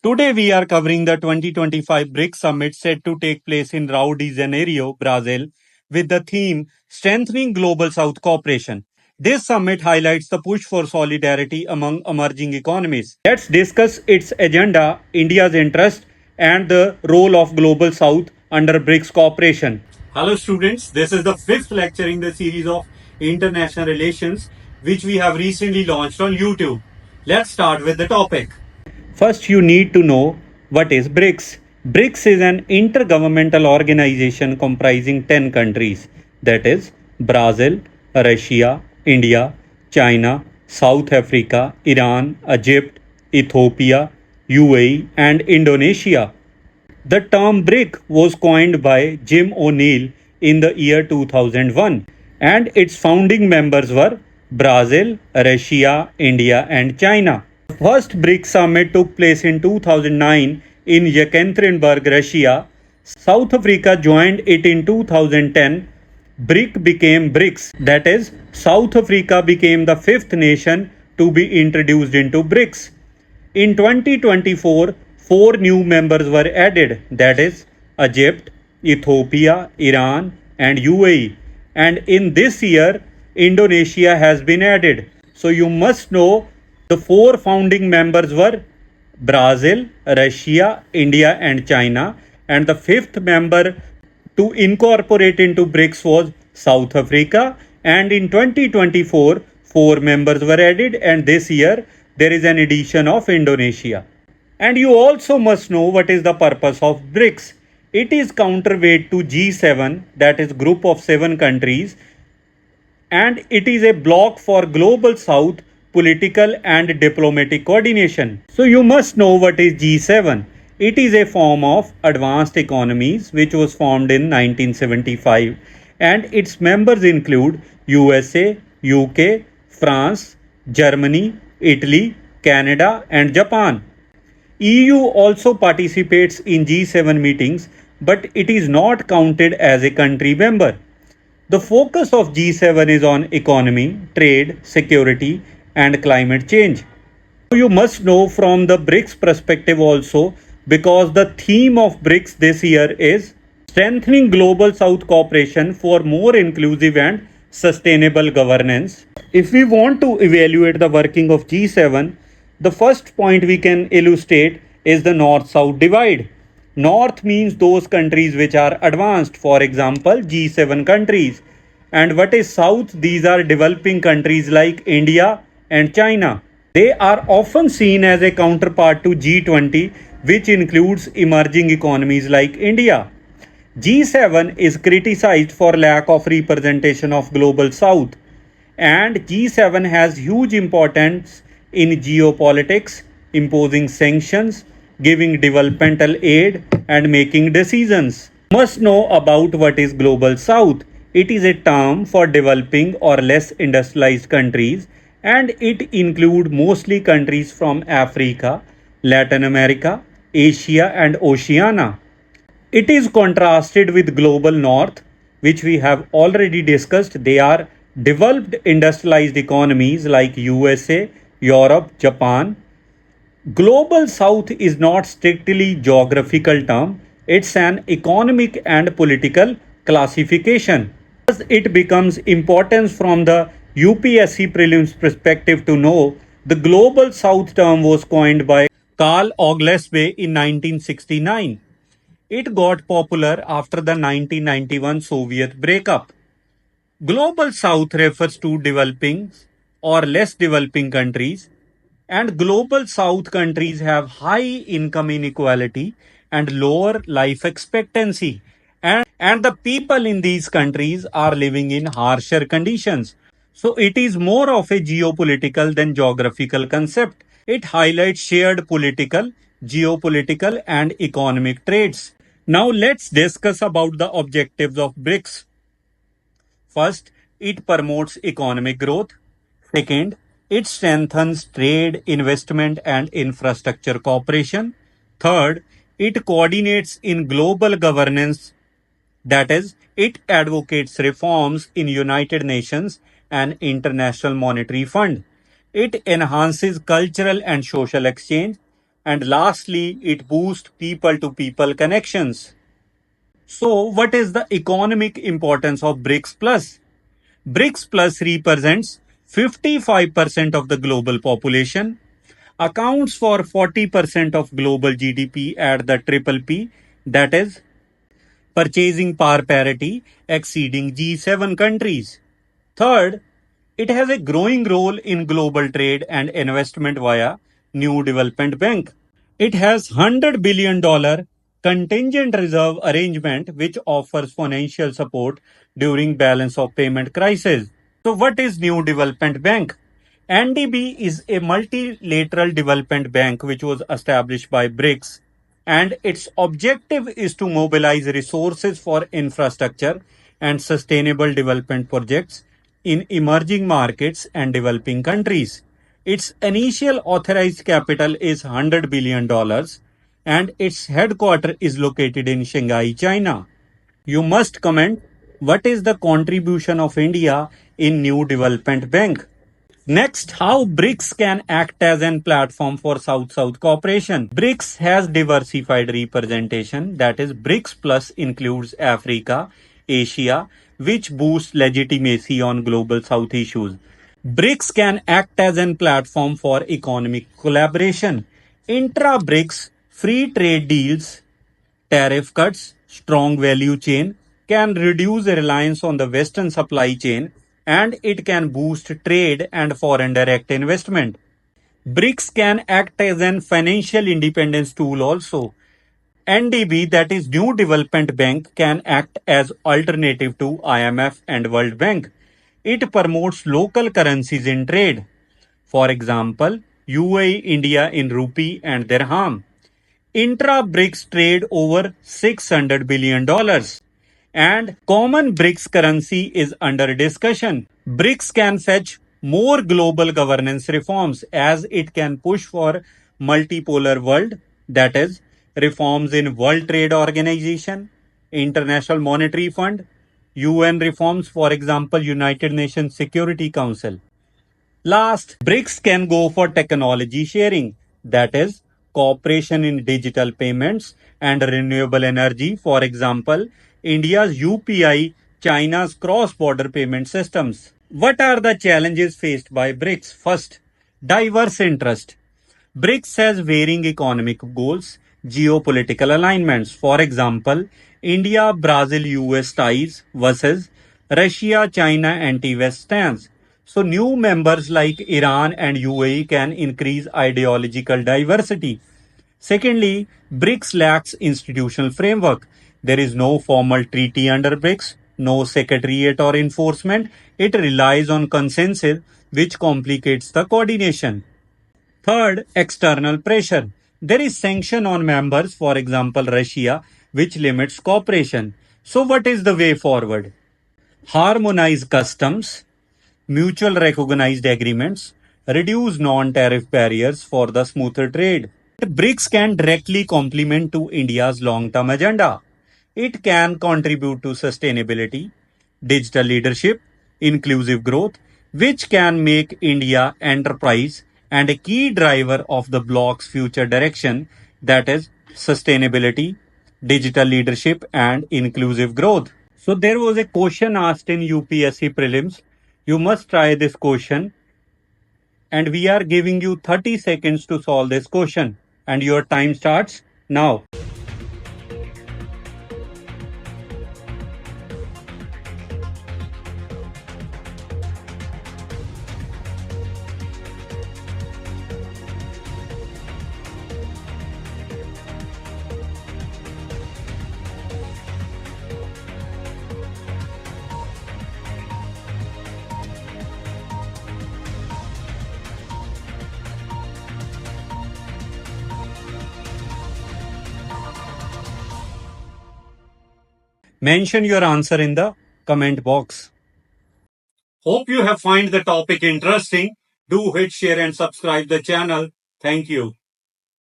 Today we are covering the 2025 BRICS Summit set to take place in Rio de Janeiro, Brazil, with the theme Strengthening Global South Cooperation. This summit highlights the push for solidarity among emerging economies. Let's discuss its agenda, India's interest, and the role of Global South under BRICS cooperation. Hello students, this is the fifth lecture in the series of International Relations which we have recently launched on YouTube. Let's start with the topic. First, you need to know what is BRICS. BRICS is an intergovernmental organization comprising 10 countries, that is, Brazil, Russia, India, China, South Africa, Iran, Egypt, Ethiopia, UAE, and Indonesia. The term BRIC was coined by Jim O'Neill in the year 2001, and its founding members were Brazil, Russia, India, and China. The first BRICS summit took place in 2009 in Yekaterinburg, Russia. South Africa joined it in 2010. BRIC became BRICS, that is, South Africa became the fifth nation to be introduced into BRICS. In 2024, four new members were added, that is, Egypt, Ethiopia, Iran, and UAE. And in this year, Indonesia has been added. So you must know the four founding members were Brazil, Russia, India, and China. And the fifth member to incorporate into BRICS was South Africa. And in 2024, four members were added. And this year, there is an addition of Indonesia. And you also must know what is the purpose of BRICS. It is counterweight to G7, that is group of 7 countries, and it is a bloc for global south political and diplomatic coordination. So you must know what is G7. It is a form of advanced economies which was formed in 1975, and its members include USA, UK, France, Germany, Italy, Canada, and Japan. EU also participates in G7 meetings, but it is not counted as a country member. The focus of G7 is on economy, trade, security, and climate change. You must know from the BRICS perspective also, because the theme of BRICS this year is strengthening global South cooperation for more inclusive and sustainable governance. If we want to evaluate the working of G7, the first point we can illustrate is the North-South divide. North means those countries which are advanced, for example, G7 countries. And what is South? These are developing countries like India and China. They are often seen as a counterpart to G20, which includes emerging economies like India. G7 is criticized for lack of representation of global South, and G7 has huge importance in geopolitics, imposing sanctions, giving developmental aid, and making decisions. You must know about what is global South. It is a term for developing or less industrialized countries, and it includes mostly countries from Africa, Latin America, Asia, and Oceania. It is contrasted with global North, which we have already discussed. They are developed industrialized economies like USA, Europe, Japan. Global South is not strictly geographical term. It's an economic and political classification. Thus, it becomes important from the UPSC Prelims perspective to know the Global South term was coined by Carl Oglesby in 1969. It got popular after the 1991 Soviet breakup. Global South refers to developing or less developing countries, and Global South countries have high income inequality and lower life expectancy. And the people in these countries are living in harsher conditions. So it is more of a geopolitical than geographical concept. It highlights shared political, geopolitical, and economic traits. Now let's discuss about the objectives of BRICS. First, it promotes economic growth. Second, it strengthens trade, investment, and infrastructure cooperation. Third, it coordinates in global governance. That is, it advocates reforms in United Nations and International Monetary Fund. It enhances cultural and social exchange. And lastly, it boosts people to people connections. So, what is the economic importance of BRICS Plus? BRICS Plus represents 55% of the global population, accounts for 40% of global GDP at the triple P, that is, purchasing power parity exceeding G7 countries. Third, it has a growing role in global trade and investment via New Development Bank. It has $100 billion contingent reserve arrangement which offers financial support during balance of payment crisis. So what is New Development Bank? NDB is a multilateral development bank which was established by BRICS, and its objective is to mobilize resources for infrastructure and sustainable development projects in emerging markets and developing countries. Its initial authorized capital is $100 billion and its headquarters is located in Shanghai, China. You must comment what is the contribution of India in New Development Bank. Next, how BRICS can act as a platform for South-South cooperation. BRICS has diversified representation, that is, BRICS Plus includes Africa, Asia, which boosts legitimacy on global South issues. BRICS can act as a platform for economic collaboration. Intra-BRICS free trade deals, tariff cuts, strong value chain can reduce reliance on the Western supply chain, and it can boost trade and foreign direct investment. BRICS can act as an financial independence tool also. NDB, that is New Development Bank, can act as alternative to IMF and World Bank. It promotes local currencies in trade. For example, UAE India in rupee and dirham. Intra-BRICS trade over $600 billion. And common BRICS currency is under discussion. BRICS can fetch more global governance reforms as it can push for multipolar world, that is, reforms in World Trade Organization, International Monetary Fund, UN reforms, for example, United Nations Security Council. Last, BRICS can go for technology sharing, that is, cooperation in digital payments and renewable energy. For example, India's UPI, China's cross border payment systems. What are the challenges faced by BRICS? First, diverse interest. BRICS has varying economic goals, geopolitical alignments. For example, India Brazil US ties versus Russia China anti West stance. So, new members like Iran and UAE can increase ideological diversity. Secondly, BRICS lacks institutional framework. There is no formal treaty under BRICS, no secretariat or enforcement. It relies on consensus, which complicates the coordination. Third, external pressure. There is sanction on members, for example, Russia, which limits cooperation. So, what is the way forward? Harmonize customs, mutual recognized agreements, reduce non-tariff barriers for the smoother trade. BRICS can directly complement to India's long-term agenda. It can contribute to sustainability, digital leadership, inclusive growth, which can make India enterprise and a key driver of the bloc's future direction, that is sustainability, digital leadership and inclusive growth. So there was a question asked in UPSC prelims. You must try this question and we are giving you 30 seconds to solve this question and your time starts now. Mention your answer in the comment box. Hope you have find the topic interesting. Do hit share and subscribe the channel. Thank you.